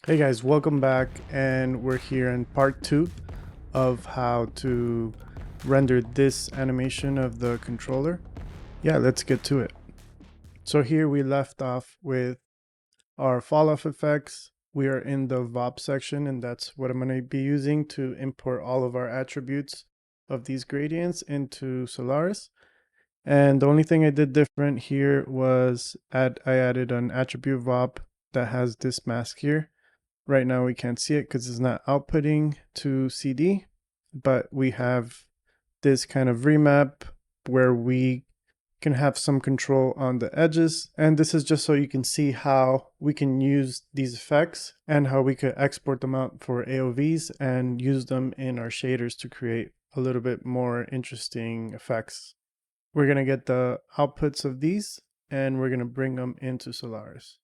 Hey guys, welcome back, and we're here in part 2 of how to render this animation of the controller. Yeah, let's get to it. So here we left off with our fall off effects. We are in the VOP section, and that's what I'm going to be using to import all of our attributes of these gradients into Solaris. And the only thing I did different here was I added an attribute VOP that has this mask here. Right now we can't see it because it's not outputting to CD, but we have this kind of remap where we can have some control on the edges. And this is just so you can see how we can use these effects and how we could export them out for AOVs and use them in our shaders to create a little bit more interesting effects. We're going to get the outputs of these and we're going to bring them into Solaris.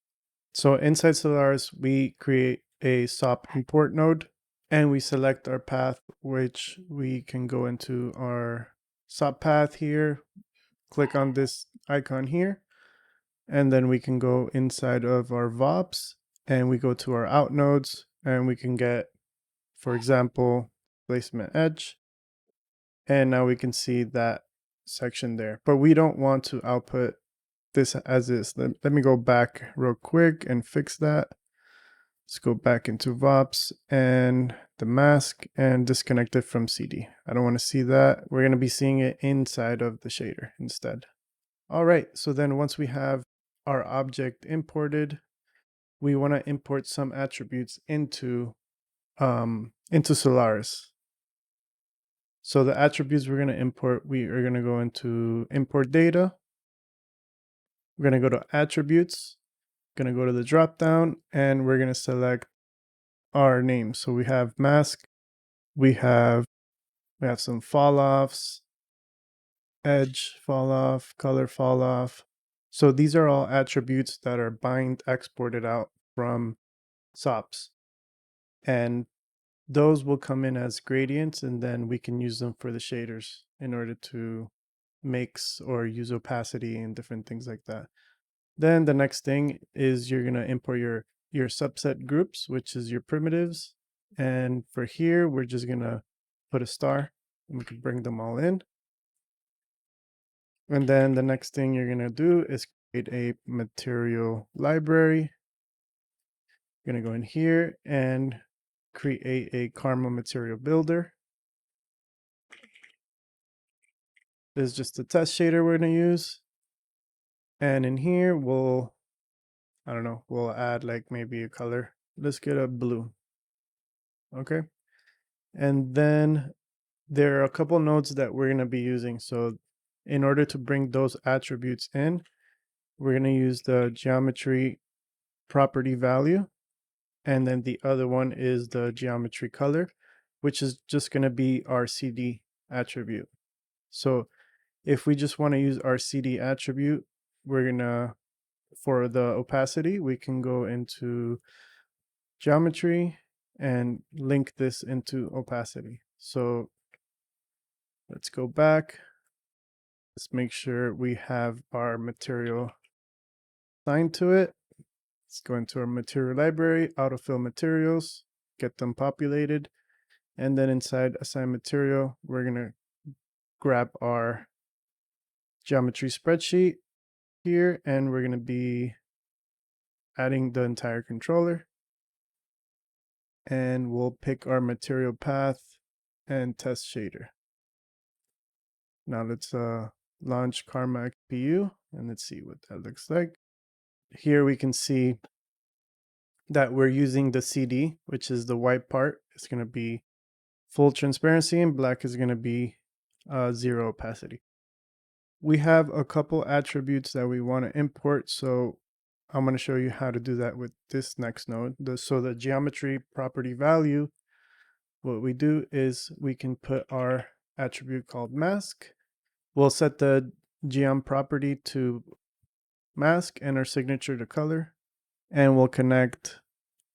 So inside Solaris, we create a SOP import node and we select our path, which we can go into our SOP path here, click on this icon here, and then we can go inside of our VOPs and we go to our out nodes and we can get, for example, placement edge. And now we can see that section there, but we don't want to output this as is. Let me go back real quick and fix that. Let's go back into VOPs and the mask and disconnect it from CD. I don't want to see that. We're going to be seeing it inside of the shader instead. All right, so then once we have our object imported, we want to import some attributes into Solaris. So the attributes we're going to import, we are going to go into import data. We're going to go to attributes, going to go to the drop down, and we're going to select our name. So we have mask, we have some fall offs, edge fall off, color fall off. So these are all attributes that are bind exported out from SOPs. And those will come in as gradients, and then we can use them for the shaders in order to mix or use opacity and different things like that. Then the next thing is you're going to import your subset groups, which is your primitives. And for here, we're just going to put a star and we can bring them all in. And then the next thing you're going to do is create a material library. You're going to go in here and create a Karma material builder. This is just a test shader we're going to use. And in here, we'll add like maybe a color. Let's get a blue. Okay. And then there are a couple nodes that we're going to be using. So in order to bring those attributes in, we're going to use the geometry property value. And then the other one is the geometry color, which is just going to be our CD attribute. So if we just want to use our CD attribute, we're going to, for the opacity, we can go into geometry and link this into opacity. So let's go back. Let's make sure we have our material assigned to it. Let's go into our material library, autofill materials, get them populated. And then inside assign material, we're going to grab our geometry spreadsheet here, and we're going to be adding the entire controller. And we'll pick our material path and test shader. Now let's launch Karma XPU and let's see what that looks like. Here we can see that we're using the CD, which is the white part. It's going to be full transparency and black is going to be zero opacity. We have a couple attributes that we want to import, so I'm going to show you how to do that with this next node. So the geometry property value, what we do is we can put our attribute called mask. We'll set the geom property to mask and our signature to color, and we'll connect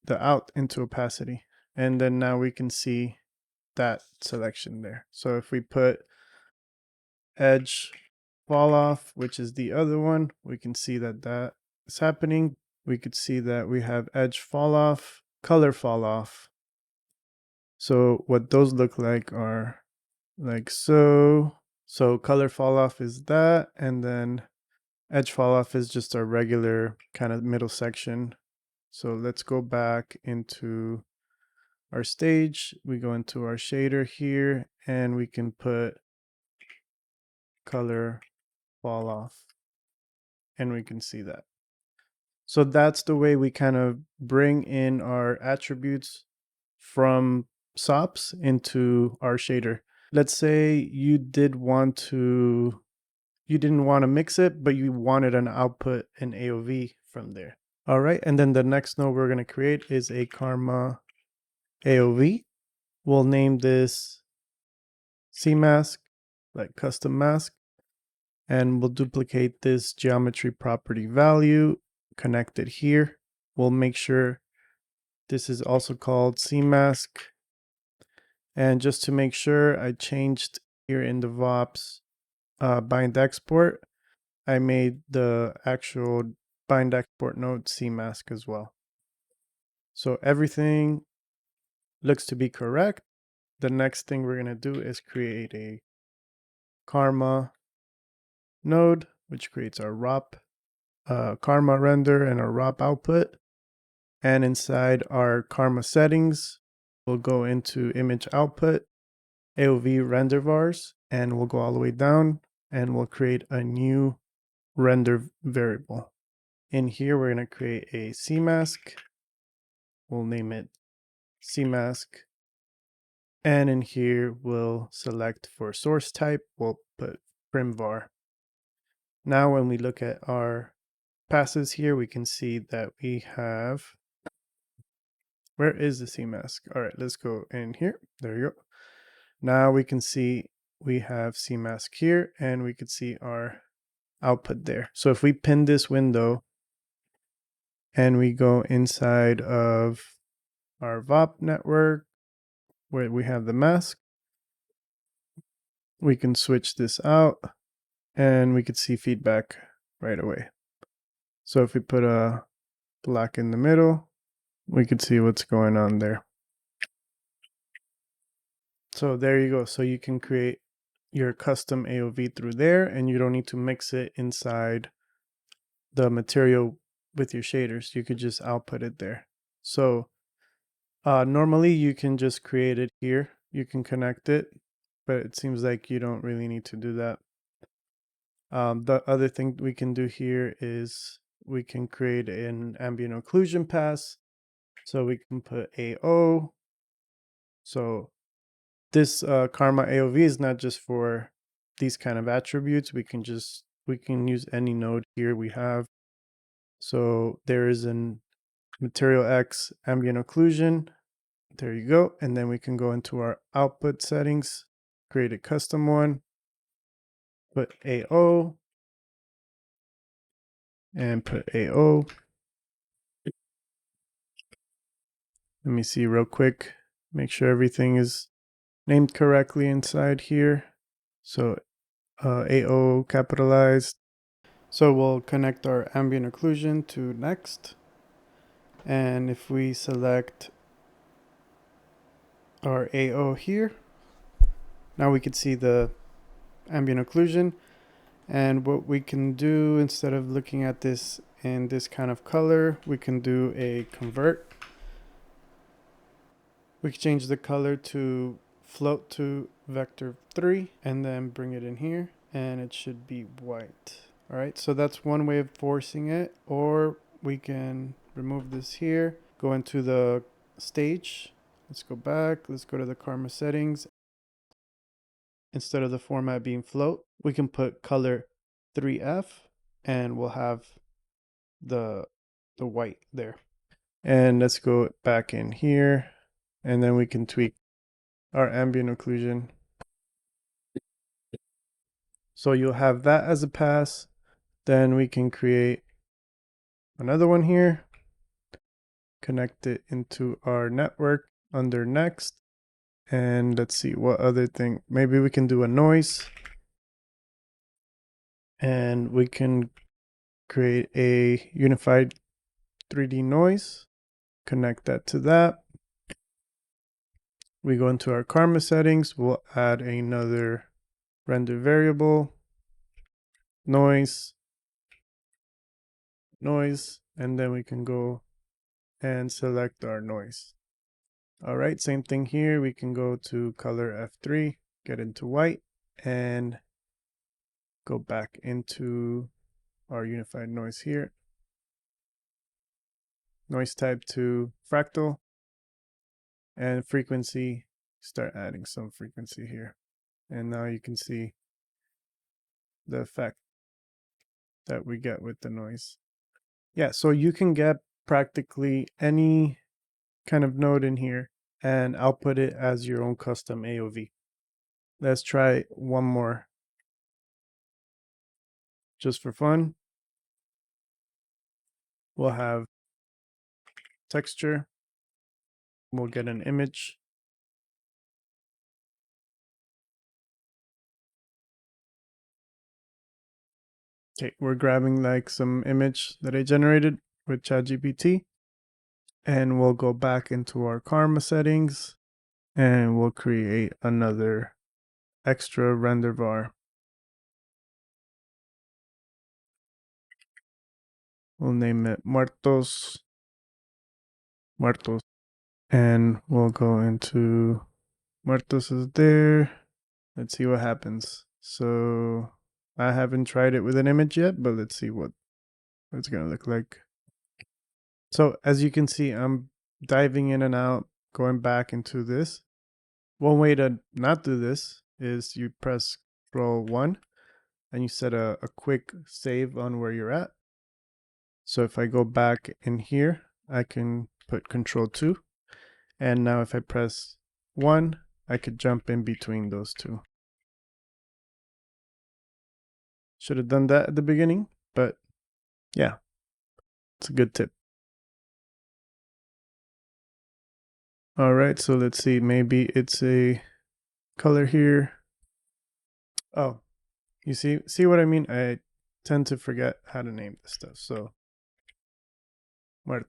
the out into opacity. And then now we can see that selection there. So if we put edge fall off, which is the other one, we can see that that is happening. We could see that we have edge fall off, color fall off. So what those look like are like so. So color fall off is that, and then edge fall off is just our regular kind of middle section. So let's go back into our stage. We go into our shader here, and we can put color fall off, and we can see that. So that's the way we kind of bring in our attributes from SOPs into our shader. Let's say you didn't want to mix it, but you wanted an output in AOV from there. All right, and then the next node we're going to create is a Karma AOV. We'll name this CMask, like custom mask, and we'll duplicate this geometry property value, connect it here. We'll make sure this is also called CMask. And just to make sure, I changed here in the VOPs bind export. I made the actual bind export node CMask as well. So everything looks to be correct. The next thing we're going to do is create a Karma node, which creates our ROP Karma render and our ROP output. And inside our Karma settings, we'll go into image output, AOV render vars, and we'll go all the way down and we'll create a new render variable. In here, we're going to create a CMask. We'll name it CMask. And in here, we'll select for source type, we'll put primvar. Now, when we look at our passes here, we can see that we have, where is the CMask? All right, let's go in here. There you go. Now we can see we have CMask here, and we can see our output there. So if we pin this window and we go inside of our VOP network where we have the mask, we can switch this out and we could see feedback right away. So if we put a black in the middle, we could see what's going on there. So there you go. So you can create your custom AOV through there, and you don't need to mix it inside the material with your shaders. You could just output it there. So normally you can just create it here. You can connect it, but it seems like you don't really need to do that. The other thing we can do here is we can create an ambient occlusion pass. So we can put AO. So this Karma AOV is not just for these kind of attributes. We can use any node here we have. So there is an Material X ambient occlusion. There you go. And then we can go into our output settings, create a custom one, put AO, and put AO. Let me see real quick. Make sure everything is named correctly inside here. So AO capitalized. So we'll connect our ambient occlusion to next. And if we select our AO here, now we can see the ambient occlusion. And what we can do, instead of looking at this in this kind of color, we can do a convert. We can change the color to float to vector 3 and then bring it in here, and it should be white. All right, so that's one way of forcing it. Or we can remove this here, go into the stage. Let's go back. Let's go to the Karma settings. Instead of the format being float, we can put color 3F, and we'll have the white there. And let's go back in here, and then we can tweak our ambient occlusion. So you'll have that as a pass. Then we can create another one here, connect it into our network under next. And let's see what other thing. Maybe we can do a noise. And we can create a unified 3D noise. connect that to that. We go into our karma settings. We'll add another render variable, noise, and then we can go and select our noise. All right, same thing here. We can go to color F3, get into white, and go back into our unified noise here. Noise type to fractal, and frequency, start adding some frequency here. And now you can see the effect that we get with the noise. Yeah, so you can get practically any kind of node in here and output it as your own custom AOV. Let's try one more just for fun. We'll have texture. We'll get an image. Okay, we're grabbing like some image that I generated with ChatGPT, and we'll go back into our karma settings and we'll create another extra render var. We'll name it Muertos. And we'll go into Muertos is there. Let's see what happens. So I haven't tried it with an image yet, but let's see what it's gonna look like. So as you can see, I'm diving in and out, going back into this. One way to not do this is you press Ctrl 1 and you set a quick save on where you're at. So if I go back in here, I can put Ctrl 2. And now if I press 1, I could jump in between those two. Should have done that at the beginning, but yeah, it's a good tip. All right, so let's see, maybe it's a color here. Oh, you see what I mean? I tend to forget how to name this stuff. So, all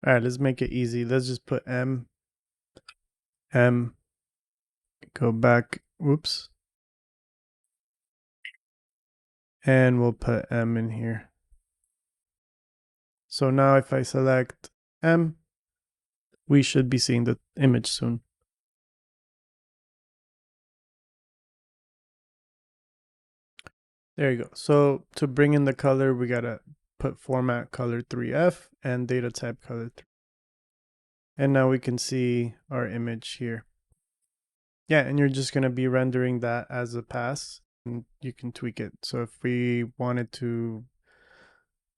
right, let's make it easy. Let's just put M, go back, whoops. And we'll put M in here. So now if I select M, we should be seeing the image soon. There you go. So to bring in the color, we gotta put format color 3F and data type color 3. And now we can see our image here. Yeah, and you're just gonna be rendering that as a pass, and you can tweak it. So if we wanted to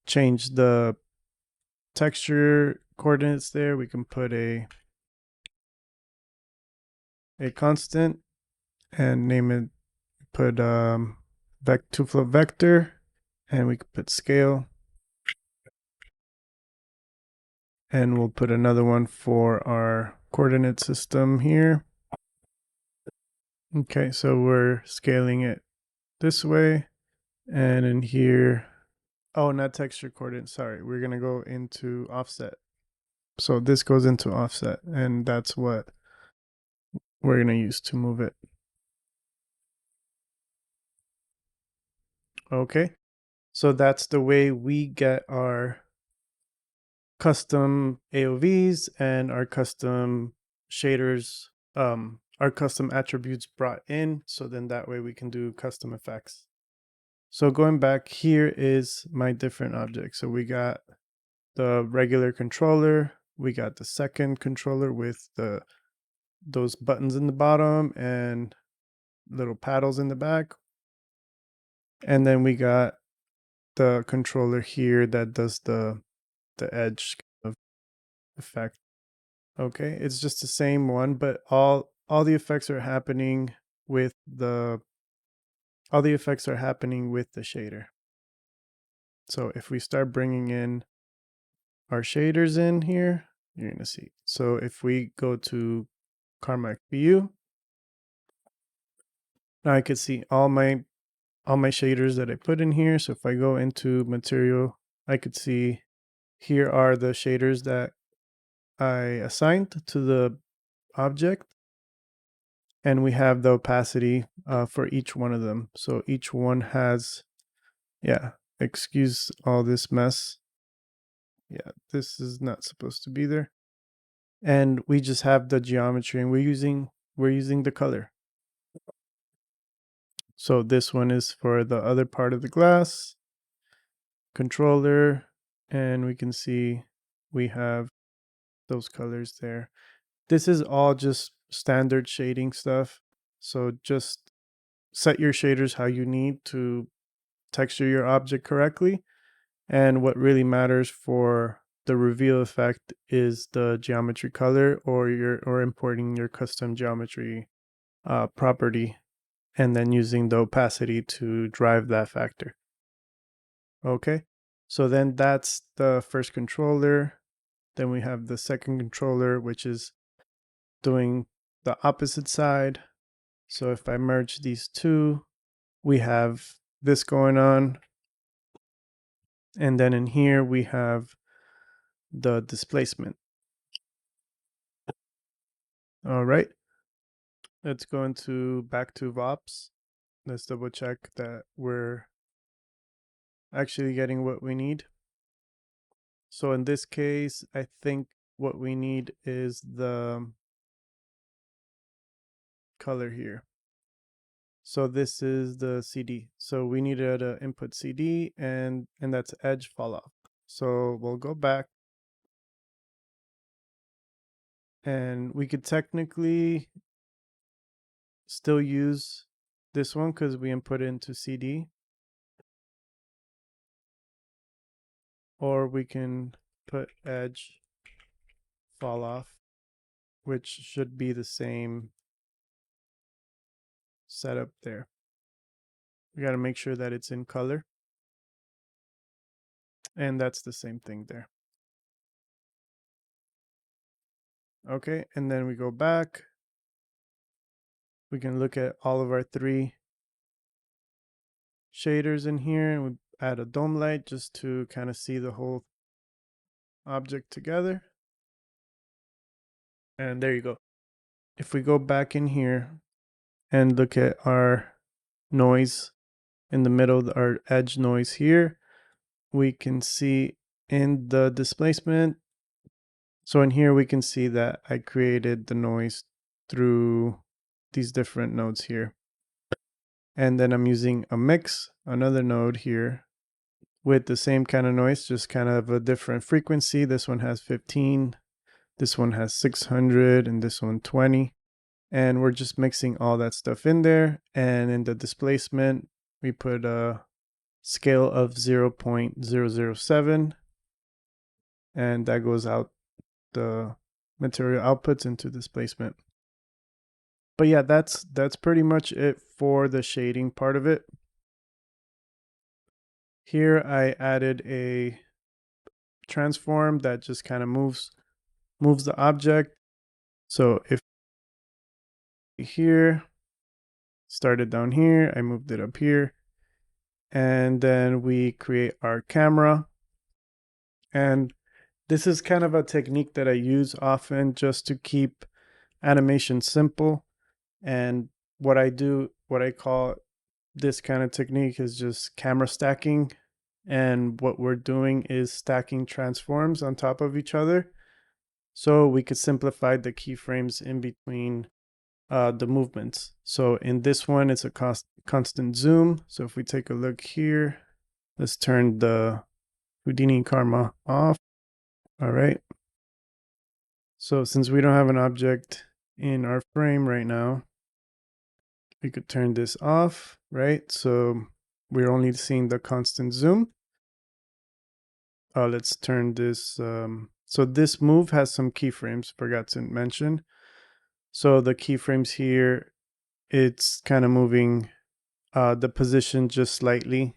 change the texture coordinates there, we can put a constant and name it, put to float vector, and we could put scale, and we'll put another one for our coordinate system here. Okay, so we're scaling it this way, and in here, oh, not texture coordinate, sorry, we're gonna go into offset. So this goes into offset, and that's what we're gonna use to move it. Okay, so that's the way we get our custom AOVs and our custom shaders, our custom attributes brought in. So then that way we can do custom effects. So going back, here is my different objects. So we got the regular controller, we got the second controller with those buttons in the bottom and little paddles in the back. And then we got the controller here that does the edge kind of effect. Okay, it's just the same one, but all the effects are happening with the shader. So if we start bringing in our shaders in here, you're gonna see. So if we go to Karma XPU, now I could see all my shaders that I put in here. So if I go into material, I could see Here are the shaders that I assigned to the object, and we have the opacity for each one of them. So each one has, yeah, excuse all this mess. Yeah, this is not supposed to be there. And we just have the geometry, and we're using the color. So this one is for the other part of the glass controller, and we can see we have those colors there. This is all just standard shading stuff. So just set your shaders how you need to texture your object correctly. And what really matters for the reveal effect is the geometry color, or importing your custom geometry property, and then using the opacity to drive that factor. Okay, so then that's the first controller. Then we have the second controller, which is doing the opposite side. So if I merge these two, we have this going on. And then in here, we have the displacement. All right, let's go into back to VOPs. Let's double check that we're actually getting what we need. So in this case, I think what we need is the color here. So this is the CD. So we needed an input CD, and that's edge fall off. So we'll go back, and we could technically still use this one because we input it into CD, or we can put edge fall off, which should be the same setup there. We got to make sure that it's in color, and that's the same thing there. Okay, and then we go back. We can look at all of our three shaders in here, and we add a dome light just to kind of see the whole object together. And there you go. If we go back in here and look at our noise in the middle, our edge noise here, we can see in the displacement. So in here, we can see that I created the noise through these different nodes here. And then I'm using a mix, another node here, with the same kind of noise, just kind of a different frequency. This one has 15, this one has 600, and this one 20. And we're just mixing all that stuff in there. And in the displacement, we put a scale of 0.007, and that goes out the material outputs into displacement. But yeah, that's pretty much it for the shading part of it. Here I added a transform that just kind of moves the object. So if here, started down here, I moved it up here, and then we create our camera. And this is kind of a technique that I use often just to keep animation simple. And what I call this kind of technique is just camera stacking. And what we're doing is stacking transforms on top of each other, so we could simplify the keyframes in between the movements. So in this one, it's a constant zoom. So if we take a look here, let's turn the Houdini karma off. All right. So since we don't have an object in our frame right now, we could turn this off, right? So we're only seeing the constant zoom. Let's turn this. So this move has some keyframes, forgot to mention. So the keyframes here, it's kind of moving the position just slightly,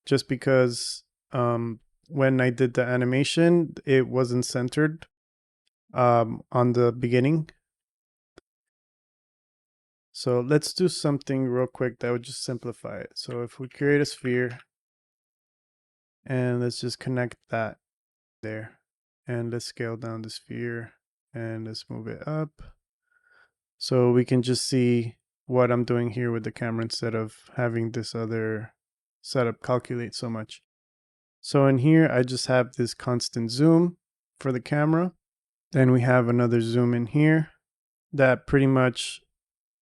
just because when I did the animation, it wasn't centered on the beginning. So let's do something real quick that would just simplify it. So if we create a sphere, and let's just connect that there. And let's scale down the sphere and let's move it up. So we can just see what I'm doing here with the camera instead of having this other setup calculate so much. So in here, I just have this constant zoom for the camera. Then we have another zoom in here that pretty much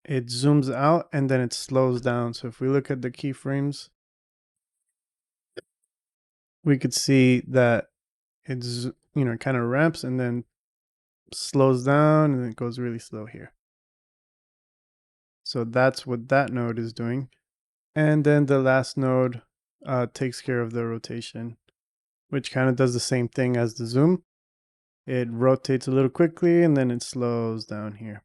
it zooms out and then it slows down. So if we look at the keyframes, we could see that it's, kind of ramps and then slows down and it goes really slow here. So that's what that node is doing. And then the last node takes care of the rotation, which kind of does the same thing as the zoom. It rotates a little quickly and then it slows down here.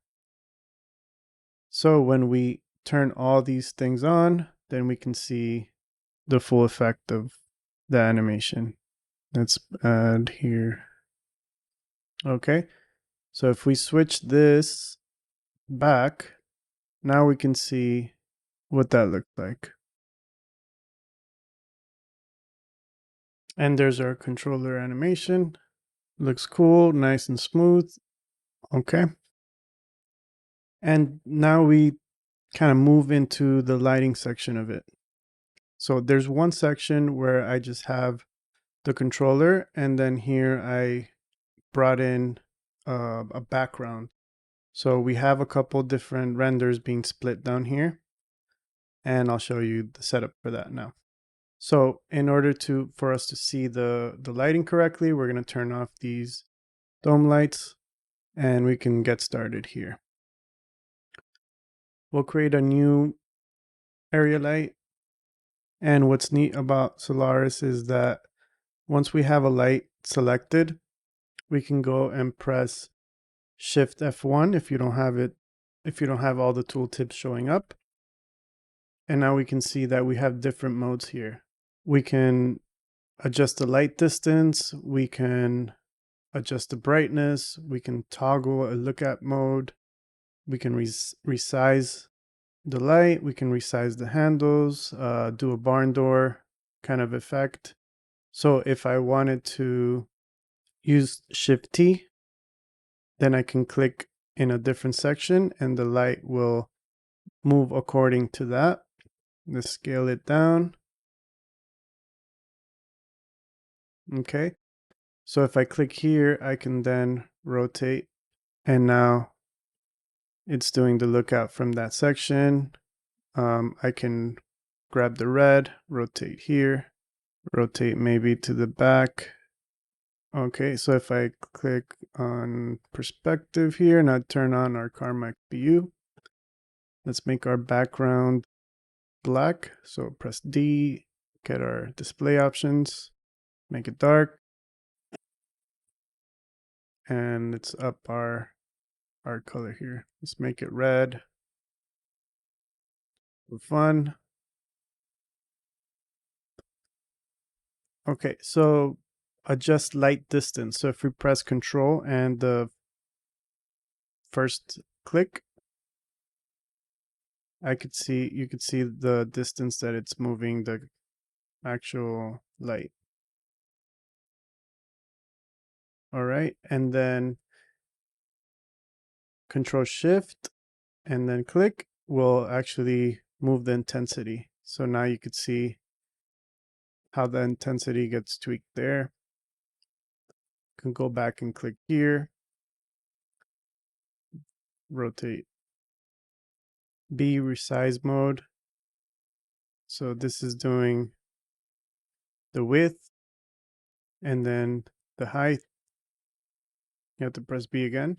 So when we turn all these things on, then we can see the full effect of the animation. Let's add here. Okay. So if we switch this back, now we can see what that looked like. And there's our controller animation. Looks cool, nice and smooth. Okay. And now we kind of move into the lighting section of it. So there's one section where I just have the controller, and then here I brought in a background. So we have a couple different renders being split down here, and I'll show you the setup for that now. So in order for us to see the lighting correctly, we're going to turn off these dome lights and we can get started here. We'll create a new area light. And what's neat about Solaris is that once we have a light selected, we can go and press Shift F1 if you don't have all the tooltips showing up. And now we can see that we have different modes here. We can adjust the light distance, we can adjust the brightness, we can toggle a look at mode, we can resize the light, we can resize the handles, do a barn door kind of effect. So if I wanted to use Shift T, then I can click in a different section and the light will move according to that. Let's scale it down. Okay. So if I click here, I can then rotate and now it's doing the lookout from that section. I can grab the red, rotate here, rotate maybe to the back. Okay, so if I click on perspective here, now turn on our Carmack view. Let's make our background black. So press D, get our display options, make it dark. And let's up our color here. Let's make it red for fun. Okay, so adjust light distance. So if we press Control and the first click, you could see the distance that it's moving the actual light. All right, and then Control Shift and then click will actually move the intensity. So now you could see how the intensity gets tweaked there. You can go back and click here, rotate B, resize mode. So this is doing the width and then the height. You have to press B again.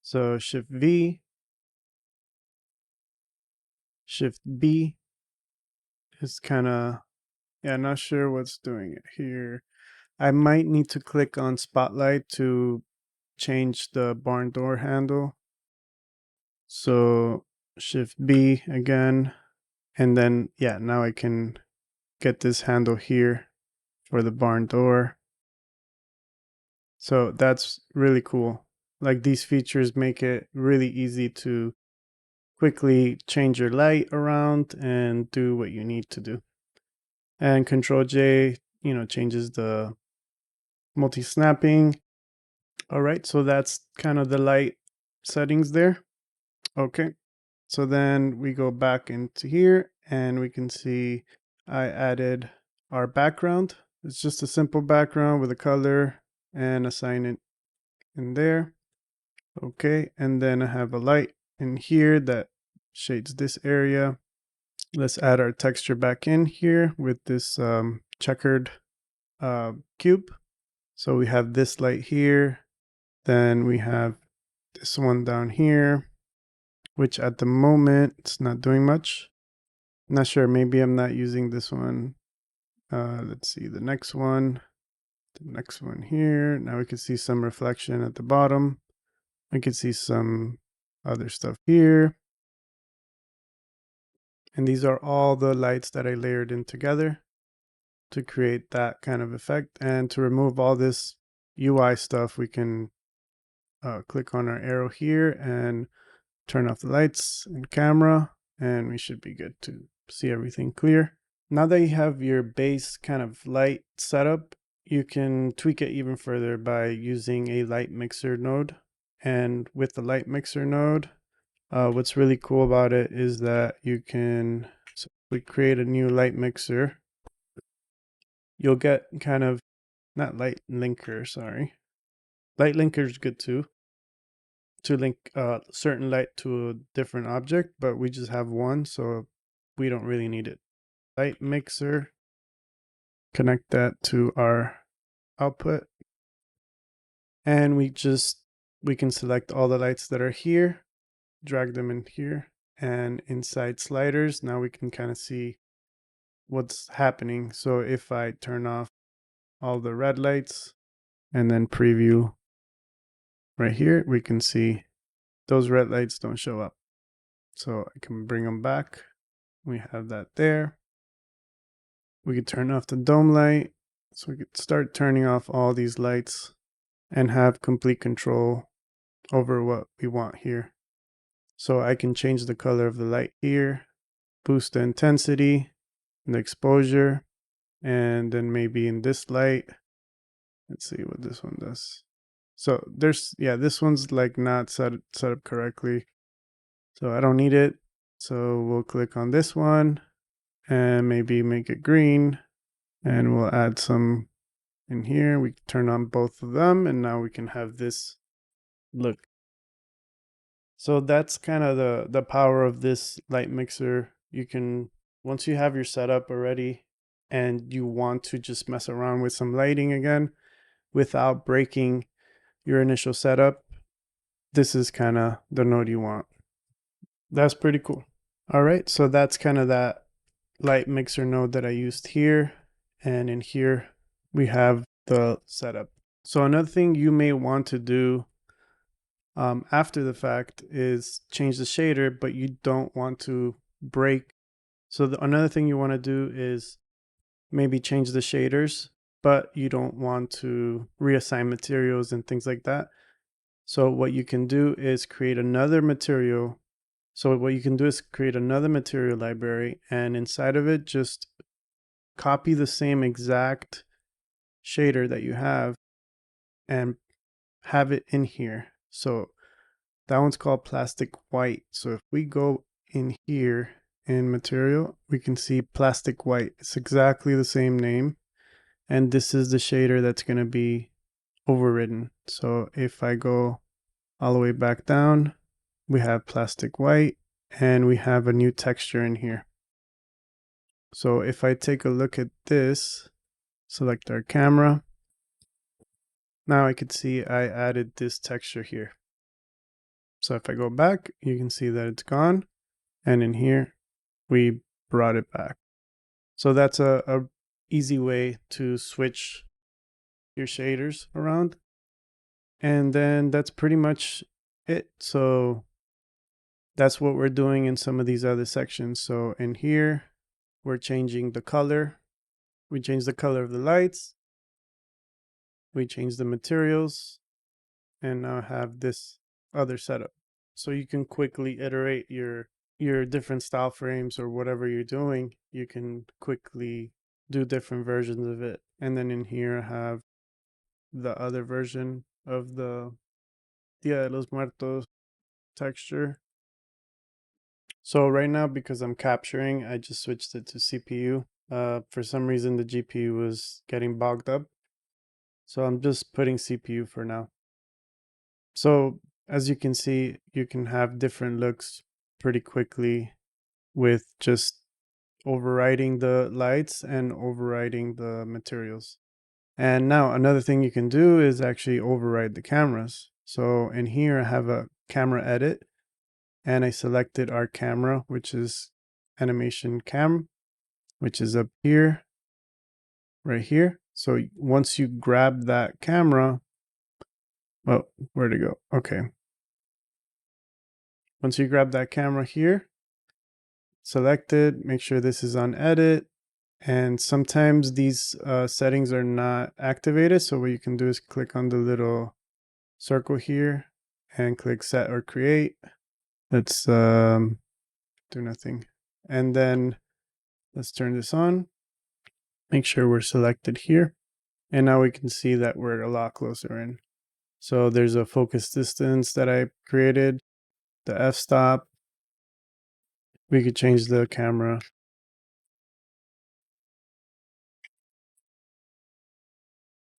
So Shift V, Shift B is kind of, not sure what's doing it here. I might need to click on Spotlight to change the barn door handle. So Shift B again, and then, now I can get this handle here for the barn door. So that's really cool. Like these features make it really easy to quickly change your light around and do what you need to do. And Control J, changes the multi-snapping. All right, so that's kind of the light settings there. Okay, so then we go back into here and we can see I added our background. It's just a simple background with a color and assign it in there. Okay, and then I have a light in here that shades this area. Let's add our texture back in here with this checkered cube. So we have this light here, then we have this one down here, which at the moment it's not doing much. Not sure, maybe I'm not using this one. Let's see the next one here. Now we can see some reflection at the bottom. We can see some other stuff here. And these are all the lights that I layered in together to create that kind of effect. And to remove all this UI stuff, we can click on our arrow here and turn off the lights and camera, and we should be good to see everything clear. Now that you have your base kind of light setup, you can tweak it even further by using a light mixer node. And with the light mixer node, what's really cool about it is that you can, so we create a new light mixer. You'll get kind of, not light linker, sorry. Light linker is good too, to link certain light to a different object, but we just have one, so we don't really need it. Light mixer, connect that to our output, and we can select all the lights that are here, drag them in here, and inside sliders, now we can kind of see what's happening. So if I turn off all the red lights and then preview right here, we can see those red lights don't show up. So I can bring them back. We have that there. We could turn off the dome light. So we could start turning off all these lights and have complete control over what we want here. So I can change the color of the light here, boost the intensity and the exposure, and then maybe in this light, let's see what this one does. So this one's like not set up correctly. So I don't need it. So we'll click on this one and maybe make it green, and we'll add some in here. We turn on both of them, and now we can have this look. So that's kind of the power of this light mixer. You can, once you have your setup already and you want to just mess around with some lighting again without breaking your initial setup, this is kind of the node you want. That's pretty cool. All right, so that's kind of that light mixer node that I used here. And in here, we have the setup. So another thing you may want to do after the fact is change the shader, but you don't want to break. So another thing you want to do is maybe change the shaders, but you don't want to reassign materials and things like that. So what you can do is create another material. So what you can do is create another material library, and inside of it, just copy the same exact shader that you have and have it in here. So that one's called plastic white. So if we go in here in material, we can see plastic white. It's exactly the same name. And this is the shader that's going to be overridden. So if I go all the way back down, we have plastic white and we have a new texture in here. So if I take a look at this, select our camera, now I could see I added this texture here. So if I go back, you can see that it's gone. And in here, we brought it back. So that's a easy way to switch your shaders around. And then that's pretty much it. So that's what we're doing in some of these other sections. So in here, we're changing the color. We change the color of the lights. We change the materials. And now have this other setup. So you can quickly iterate your different style frames or whatever you're doing. You can quickly do different versions of it. And then in here I have the other version of the Dia de los Muertos texture. So right now, because I'm capturing, I just switched it to CPU. For some reason, the GPU was getting bogged up. So I'm just putting CPU for now. So as you can see, you can have different looks pretty quickly with just overriding the lights and overriding the materials. And now another thing you can do is actually override the cameras. So in here, I have a camera edit and I selected our camera, which is animation cam, which is up here, right here. So once you grab that camera, well, where'd it go? Okay. Once you grab that camera here, select it, make sure this is on edit. And sometimes these settings are not activated. So what you can do is click on the little circle here and click set or create. Let's do nothing. And then let's turn this on. Make sure we're selected here. And now we can see that we're a lot closer in. So there's a focus distance that I created, the f-stop. We could change the camera.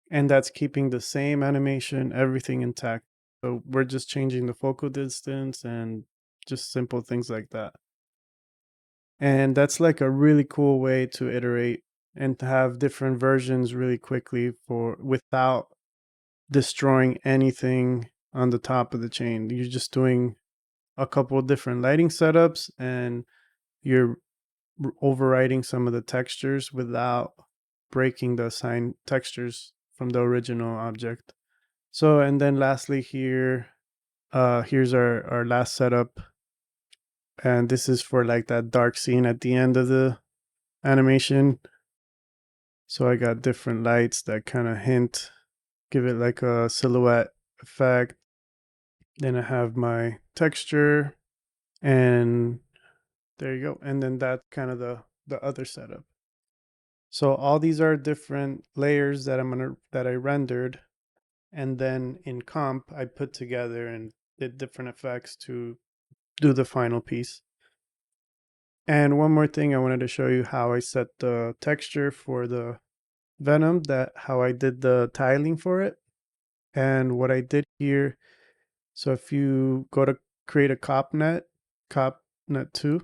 And that's keeping the same animation, everything intact. So we're just changing the focal distance and just simple things like that. And that's like a really cool way to iterate and to have different versions really quickly without destroying anything on the top of the chain. You're just doing a couple of different lighting setups and you're overriding some of the textures without breaking the assigned textures from the original object. So, and then lastly here, here's our last setup. And this is for like that dark scene at the end of the animation. So I got different lights that kind of give it like a silhouette effect. Then I have my texture and there you go. And then that's kind of the other setup. So all these are different layers that I rendered, and then in comp I put together and did different effects to do the final piece. And one more thing, I wanted to show you how I set the texture for the Venom, that how I did the tiling for it. And what I did here, so if you go to create a copnet 2,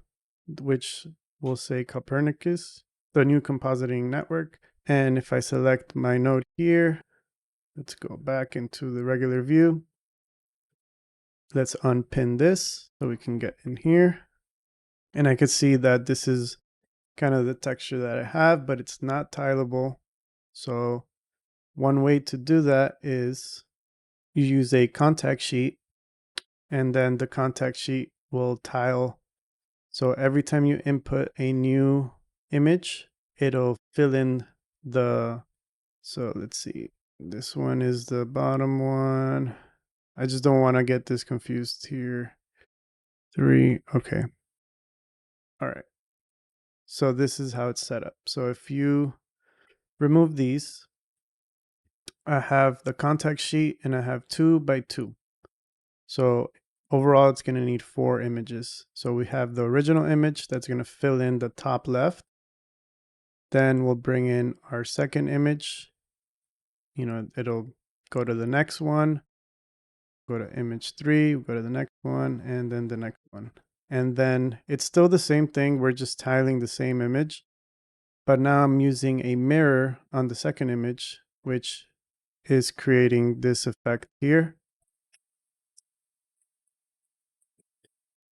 which will say Copernicus, the new compositing network. And if I select my node here, let's go back into the regular view. Let's unpin this so we can get in here. And I can see that this is kind of the texture that I have, but it's not tileable. So one way to do that is you use a contact sheet, and then the contact sheet will tile. So every time you input a new image, it'll fill in so let's see. This one is the bottom one. I just don't want to get this confused here. 3, okay. All right. So this is how it's set up. So if you remove these, I have the contact sheet and I have 2 by 2. So overall, it's going to need 4 images. So we have the original image that's going to fill in the top left. Then we'll bring in our second image. It'll go to the next one, go to image 3, go to the next one, and then the next one. And then it's still the same thing. We're just tiling the same image. But now I'm using a mirror on the second image, which is creating this effect here.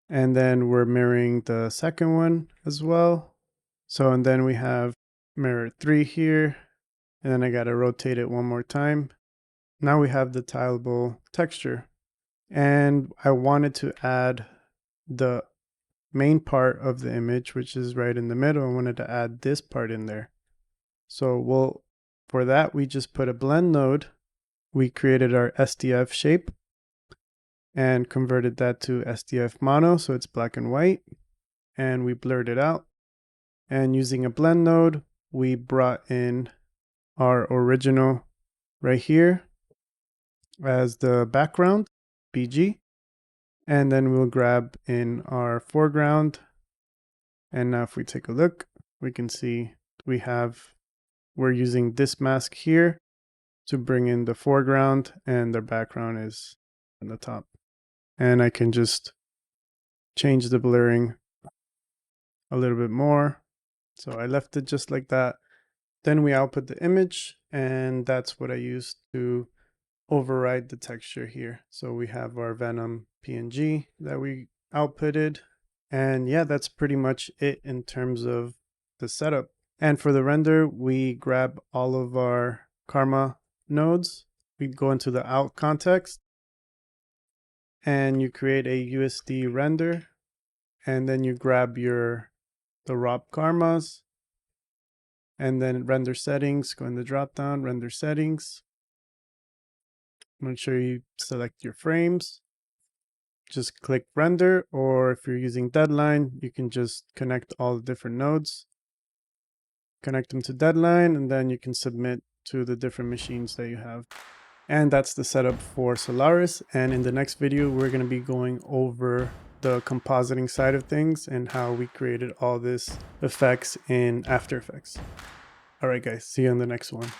And then we're mirroring the second one as well. So, and then we have mirror 3 here. And then I got to rotate it one more time. Now we have the tileable texture. And I wanted to add the main part of the image, which is right in the middle. I wanted to add this part in there. So for that, we just put a blend node. We created our SDF shape and converted that to SDF mono, so it's black and white. And we blurred it out. And using a blend node, we brought in our original right here as the background, BG. And then we'll grab in our foreground. And now if we take a look, we can see we're using this mask here to bring in the foreground, and the background is on the top. And I can just change the blurring a little bit more. So I left it just like that. Then we output the image, and that's what I used to override the texture here. So we have our Venom PNG that we outputted. And yeah, that's pretty much it in terms of the setup. And for the render, we grab all of our Karma nodes. We go into the out context and you create a USD render. And then you grab the raw Karmas, and then render settings, go in the drop down, render settings. Make sure you select your frames. Just click render, or if you're using deadline, you can just connect all the different nodes, connect them to deadline, and then you can submit to the different machines that you have. And that's the setup for Solaris. And in the next video, we're going to be going over the compositing side of things and how we created all this effects in After Effects. All right, guys, see you in the next one.